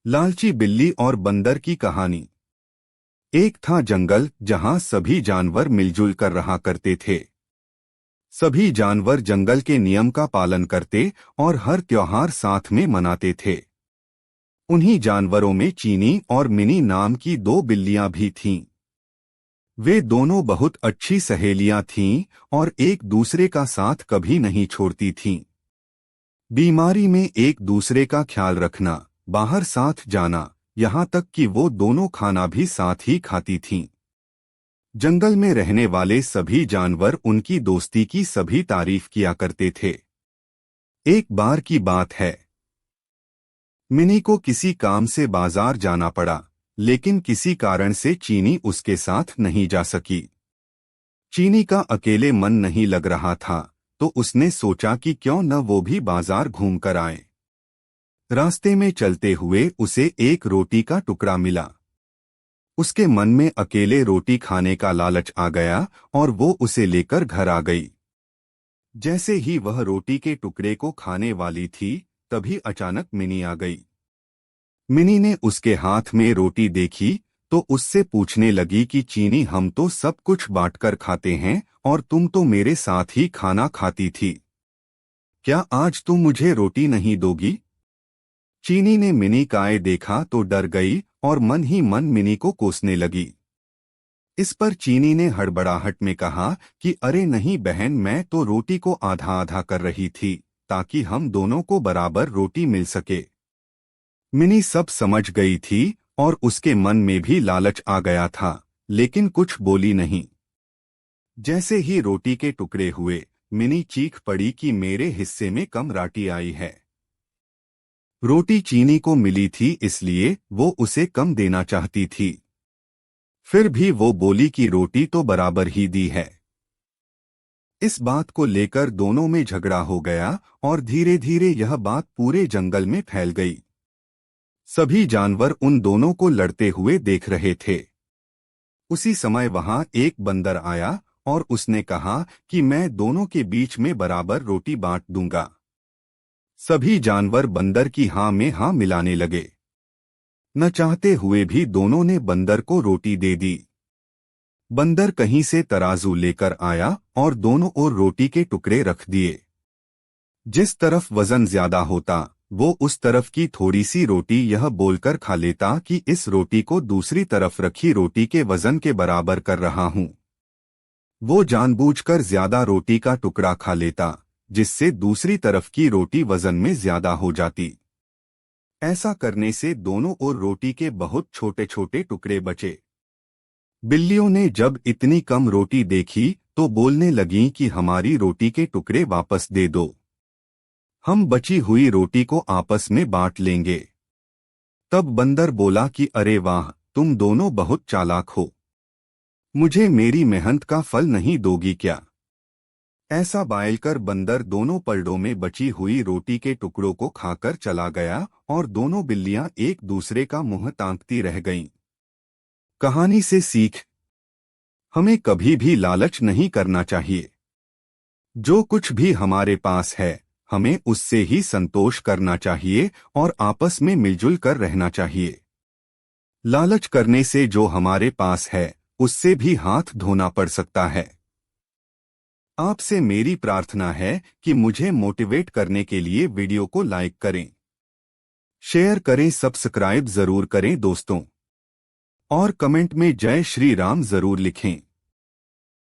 लालची बिल्ली और बंदर की कहानी। एक था जंगल जहां सभी जानवर मिलजुल कर रहा करते थे। सभी जानवर जंगल के नियम का पालन करते और हर त्योहार साथ में मनाते थे। उन्हीं जानवरों में चीनी और मिनी नाम की दो बिल्लियां भी थीं। वे दोनों बहुत अच्छी सहेलियां थीं और एक दूसरे का साथ कभी नहीं छोड़ती थीं। बीमारी में एक दूसरे का ख्याल रखना, बाहर साथ जाना, यहाँ तक कि वो दोनों खाना भी साथ ही खाती थीं। जंगल में रहने वाले सभी जानवर उनकी दोस्ती की सभी तारीफ किया करते थे। एक बार की बात है, मिनी को किसी काम से बाजार जाना पड़ा, लेकिन किसी कारण से चीनी उसके साथ नहीं जा सकी। चीनी का अकेले मन नहीं लग रहा था, तो उसने सोचा कि क्यों न वो भी बाजार घूम कर आए। रास्ते में चलते हुए उसे एक रोटी का टुकड़ा मिला। उसके मन में अकेले रोटी खाने का लालच आ गया और वो उसे लेकर घर आ गई। जैसे ही वह रोटी के टुकड़े को खाने वाली थी, तभी अचानक मिनी आ गई। मिनी ने उसके हाथ में रोटी देखी तो उससे पूछने लगी कि चीनी, हम तो सब कुछ बांटकर खाते हैं और तुम तो मेरे साथ ही खाना खाती थी। क्या आज तुम मुझे रोटी नहीं दोगी? चीनी ने मिनी का आए देखा तो डर गई और मन ही मन मिनी को कोसने लगी। इस पर चीनी ने हड़बड़ाहट में कहा कि अरे नहीं बहन, मैं तो रोटी को आधा आधा कर रही थी ताकि हम दोनों को बराबर रोटी मिल सके। मिनी सब समझ गई थी और उसके मन में भी लालच आ गया था, लेकिन कुछ बोली नहीं। जैसे ही रोटी के टुकड़े हुए, मिनी चीख पड़ी कि मेरे हिस्से में कम रोटी आई है। रोटी चीनी को मिली थी, इसलिए वो उसे कम देना चाहती थी। फिर भी वो बोली कि रोटी तो बराबर ही दी है। इस बात को लेकर दोनों में झगड़ा हो गया और धीरे धीरे यह बात पूरे जंगल में फैल गई। सभी जानवर उन दोनों को लड़ते हुए देख रहे थे। उसी समय वहां एक बंदर आया और उसने कहा कि मैं दोनों के बीच में बराबर रोटी बांट दूंगा। सभी जानवर बंदर की हाँ में हाँ मिलाने लगे। न चाहते हुए भी दोनों ने बंदर को रोटी दे दी। बंदर कहीं से तराजू लेकर आया और दोनों ओर रोटी के टुकड़े रख दिए। जिस तरफ वजन ज्यादा होता, वो उस तरफ की थोड़ी सी रोटी यह बोलकर खा लेता कि इस रोटी को दूसरी तरफ रखी रोटी के वजन के बराबर कर रहा हूं। वो जानबूझकर ज्यादा रोटी का टुकड़ा खा लेता, जिससे दूसरी तरफ की रोटी वजन में ज्यादा हो जाती। ऐसा करने से दोनों ओर रोटी के बहुत छोटे छोटे टुकड़े बचे। बिल्लियों ने जब इतनी कम रोटी देखी तो बोलने लगीं कि हमारी रोटी के टुकड़े वापस दे दो, हम बची हुई रोटी को आपस में बांट लेंगे। तब बंदर बोला कि अरे वाह, तुम दोनों बहुत चालाक हो, मुझे मेरी मेहनत का फल नहीं दोगी क्या? ऐसा बायलकर बंदर दोनों पलड़ों में बची हुई रोटी के टुकड़ों को खाकर चला गया और दोनों बिल्लियां एक दूसरे का मुंह ताकती रह गईं। कहानी से सीख, हमें कभी भी लालच नहीं करना चाहिए। जो कुछ भी हमारे पास है, हमें उससे ही संतोष करना चाहिए और आपस में मिलजुल कर रहना चाहिए। लालच करने से जो हमारे पास है, उससे भी हाथ धोना पड़ सकता है। आपसे मेरी प्रार्थना है कि मुझे मोटिवेट करने के लिए वीडियो को लाइक करें, शेयर करें, सब्सक्राइब जरूर करें दोस्तों, और कमेंट में जय श्री राम जरूर लिखें।